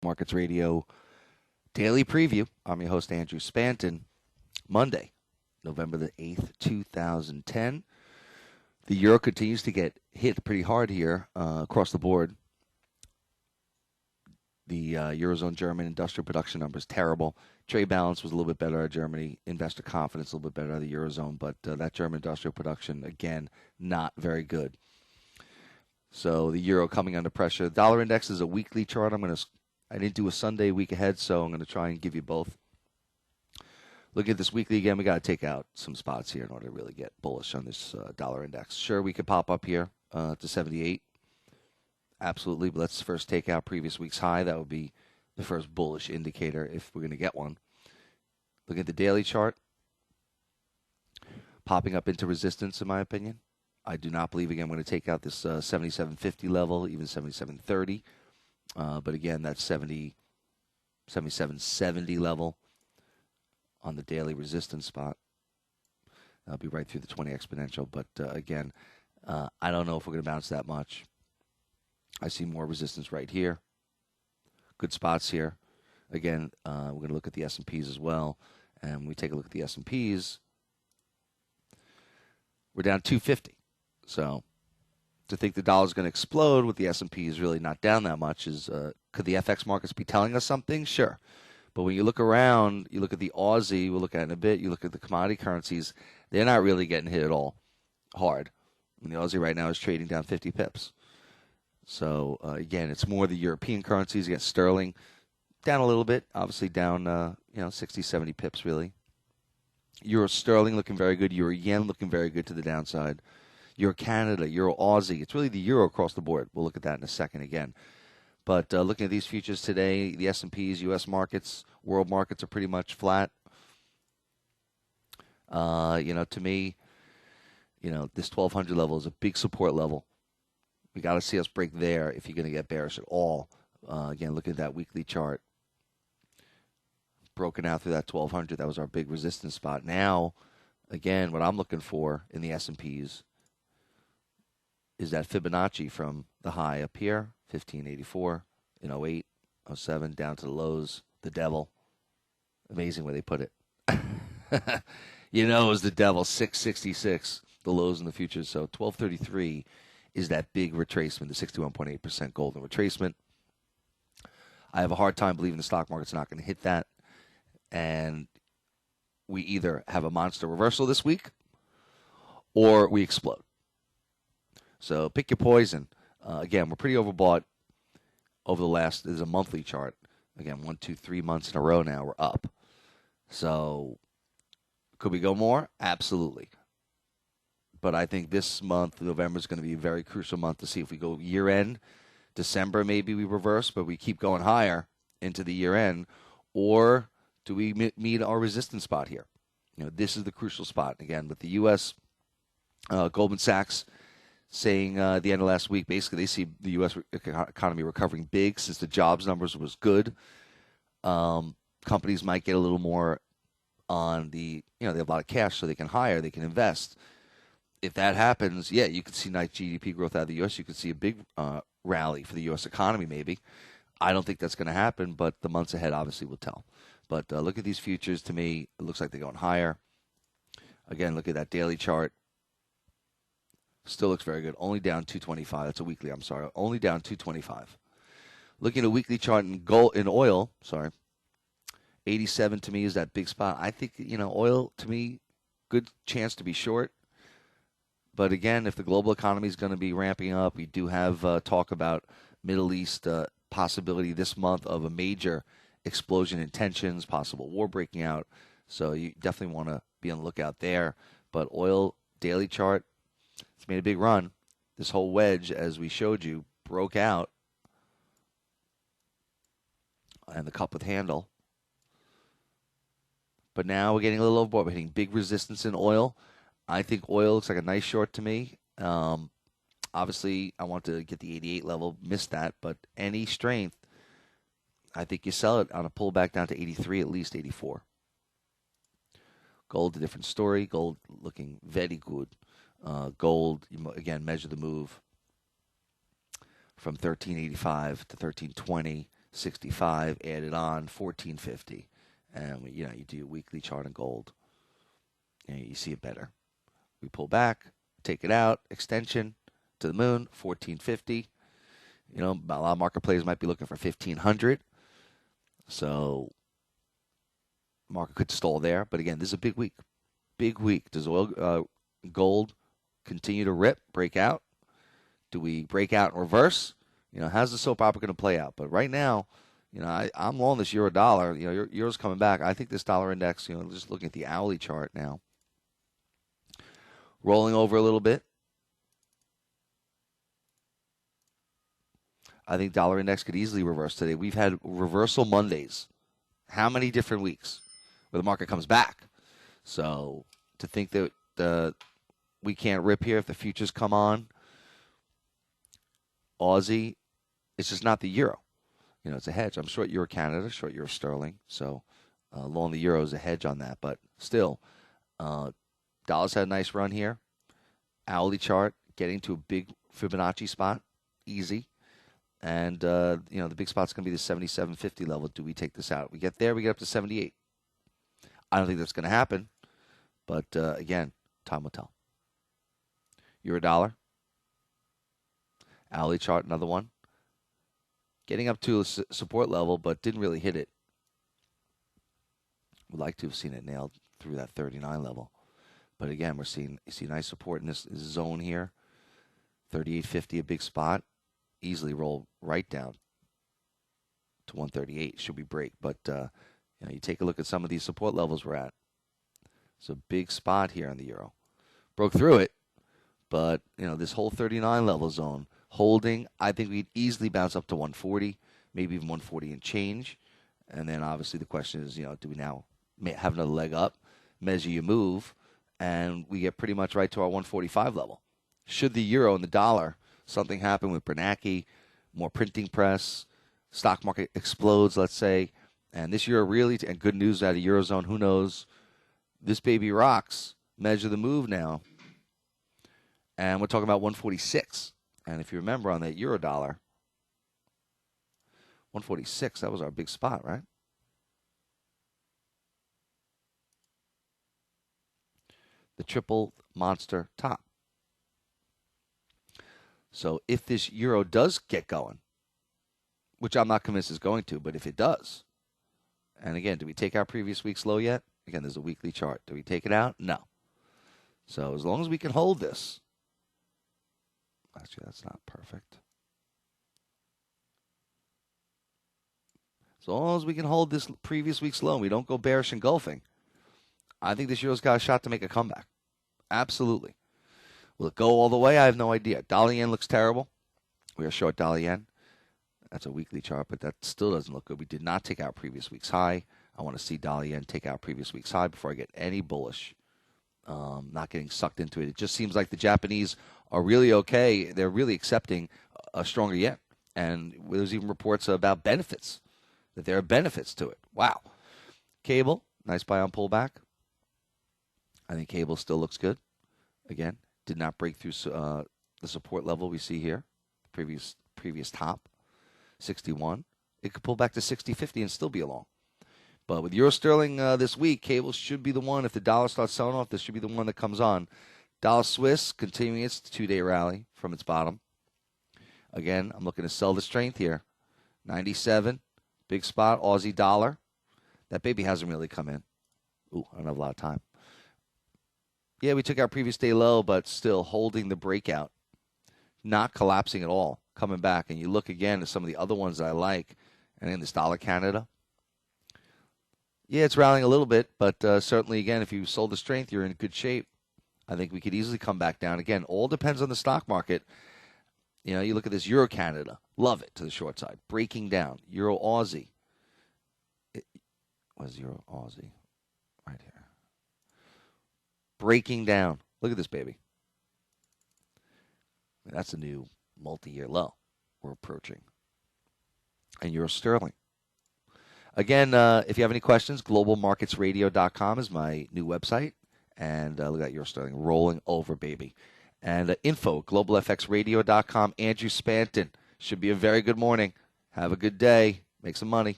Markets Radio Daily Preview. I'm your host, Andrew Spanton. Monday, November the 8th, 2010. The euro continues to get hit pretty hard here across the board. The Eurozone German industrial production numbers terrible. Trade balance was a little bit better out of Germany. Investor confidence a little bit better out of the Eurozone. But that German industrial production, again, not very good. So the euro coming under pressure. The dollar index is a weekly chart. I didn't do a Sunday week ahead, so I'm going to try and give you both. Look at this weekly again. We got to take out some spots here in order to really get bullish on this dollar index. Sure, we could pop up here to 78. Absolutely, but let's first take out previous week's high. That would be the first bullish indicator if we're going to get one. Look at the daily chart. Popping up into resistance, in my opinion. I do not believe, again, I'm going to take out this 77.50 level, even 77.30. But again, that 77.70 level on the daily resistance spot. That'll be right through the 20 exponential. But again, I don't know if we're going to bounce that much. I see more resistance right here. Good spots here. Again, we're going to look at the S&Ps as well. And when we take a look at the S&Ps, we're down 250. So to think the dollar's going to explode with the S&P is really not down that much. Could the FX markets be telling us something? Sure. But when you look around, you look at the Aussie, we'll look at it in a bit, you look at the commodity currencies, they're not really getting hit at all hard. I mean, the Aussie right now is trading down 50 pips. So, again, it's more the European currencies against sterling. Down a little bit, obviously down 60, 70 pips really. Euro sterling looking very good. Euro yen looking very good to the downside. Euro Canada, Euro Aussie. It's really the euro across the board. We'll look at that in a second again. But looking at these futures today, the S&Ps, U.S. markets, world markets are pretty much flat. To me, this 1,200 level is a big support level. We got to see us break there if you're going to get bearish at all. Again, look at that weekly chart. Broken out through that 1,200. That was our big resistance spot. Now, again, what I'm looking for in the S&Ps is that Fibonacci from the high up here, 1584, in 08, 07, down to the lows, the devil. Amazing where they put it. It was the devil, 666, the lows in the futures. So 1233 is that big retracement, the 61.8% golden retracement. I have a hard time believing the stock market's not going to hit that. And we either have a monster reversal this week or we explode. So pick your poison. Again, we're pretty overbought over the last, there's a monthly chart. Again, 1, 2, 3 months in a row now, we're up. So could we go more? Absolutely. But I think this month, November, is going to be a very crucial month to see if we go year-end. December, maybe we reverse, but we keep going higher into the year-end. Or do we meet our resistance spot here? This is the crucial spot. Again, with the U.S., Goldman Sachs saying at the end of last week, basically they see the U.S. economy recovering big since the jobs numbers was good. Companies might get a little more on they have a lot of cash, so they can hire, they can invest. If that happens, yeah, you could see nice GDP growth out of the U.S. You could see a big rally for the U.S. economy maybe. I don't think that's going to happen, but the months ahead obviously will tell. But look at these futures. To me, it looks like they're going higher. Again, look at that daily chart. Still looks very good. Only down 225. That's a weekly, I'm sorry. Only down 225. Looking at a weekly chart in oil, 87 to me is that big spot. I think, oil, to me, good chance to be short. But again, if the global economy is going to be ramping up, we do have talk about Middle East possibility this month of a major explosion in tensions, possible war breaking out. So you definitely want to be on the lookout there. But oil daily chart, it's made a big run. This whole wedge, as we showed you, broke out. And the cup with handle. But now we're getting a little overbought. We're hitting big resistance in oil. I think oil looks like a nice short to me. Obviously, I want to get the 88 level, missed that. But any strength, I think you sell it on a pullback down to 83, at least 84. Gold, a different story. Gold looking very good. Gold, again, measure the move from 1385 to 1320. 65 added on, 1450. And you do your weekly chart in gold, and you see it better. We pull back, take it out, extension to the moon, 1450. A lot of market players might be looking for 1500. So market could stall there. But again, this is a big week. Big week. Does gold continue to rip, break out? Do we break out and reverse? How's the soap opera going to play out? But right now, I'm long this euro dollar. Euro's coming back. I think this dollar index, just looking at the hourly chart now, rolling over a little bit. I think dollar index could easily reverse today. We've had reversal Mondays. How many different weeks where the market comes back? So to think that we can't rip here if the futures come on, Aussie, it's just not the euro. It's a hedge. I'm short euro Canada, short euro sterling. So long the euro is a hedge on that. But still, dollar's had a nice run here. Hourly chart getting to a big Fibonacci spot, easy. And, the big spot's going to be the 77.50 level. Do we take this out? We get there, we get up to 78. I don't think that's going to happen. But, again, time will tell. Euro dollar. Hourly chart, another one. Getting up to a support level, but didn't really hit it. Would like to have seen it nailed through that 39 level. But, again, you see nice support in this zone here. 38.50, a big spot. Easily roll right down to 138 should we break. But you take a look at some of these support levels we're at. It's a big spot here on the euro. Broke through it, but this whole 39 level zone holding. I think we'd easily bounce up to 140, maybe even 140 and change. And then obviously the question is, do we now have another leg up, measure your move, and we get pretty much right to our 145 level. Should the euro and the dollar something happen with Bernanke, more printing press, stock market explodes, let's say, and this euro really, and good news out of Eurozone, who knows, this baby rocks, measure the move now, and we're talking about 146, and if you remember on that euro dollar, 146, that was our big spot, right? The triple monster top. So if this euro does get going, which I'm not convinced is going to, but if it does, and again, do we take our previous week's low yet? Again, there's a weekly chart. Do we take it out? No. So as long as we can hold this, actually that's not perfect. As long as we can hold this previous week's low, we don't go bearish engulfing, I think this euro's got a shot to make a comeback. Absolutely. Will it go all the way? I have no idea. Dollar yen looks terrible. We are short dollar yen. That's a weekly chart, but that still doesn't look good. We did not take out previous week's high. I want to see dollar yen take out previous week's high before I get any bullish. Not getting sucked into it. It just seems like the Japanese are really okay. They're really accepting a stronger yen. And there's even reports about benefits, that there are benefits to it. Wow. Cable, nice buy on pullback. I think cable still looks good. Again, did not break through the support level we see here, previous top, 61. It could pull back to 60.50 and still be along. But with euro sterling this week, cable should be the one. If the dollar starts selling off, this should be the one that comes on. Dollar Swiss continuing its 2-day rally from its bottom. Again, I'm looking to sell the strength here. 97, big spot, Aussie dollar. That baby hasn't really come in. Ooh, I don't have a lot of time. Yeah, we took our previous day low, but still holding the breakout. Not collapsing at all, coming back. And you look again at some of the other ones that I like. And in this dollar Canada. Yeah, it's rallying a little bit, but certainly, again, if you sold the strength, you're in good shape. I think we could easily come back down. Again, all depends on the stock market. You look at this Euro Canada. Love it to the short side. Breaking down. Euro Aussie. What's Euro Aussie? Right here. Breaking down. Look at this baby. That's a new multi-year low we're approaching. And Euro sterling. Again, if you have any questions, globalmarketsradio.com is my new website. And look at Euro sterling rolling over, baby. And info, globalfxradio.com. Andrew Spanton. Should be a very good morning. Have a good day. make some money.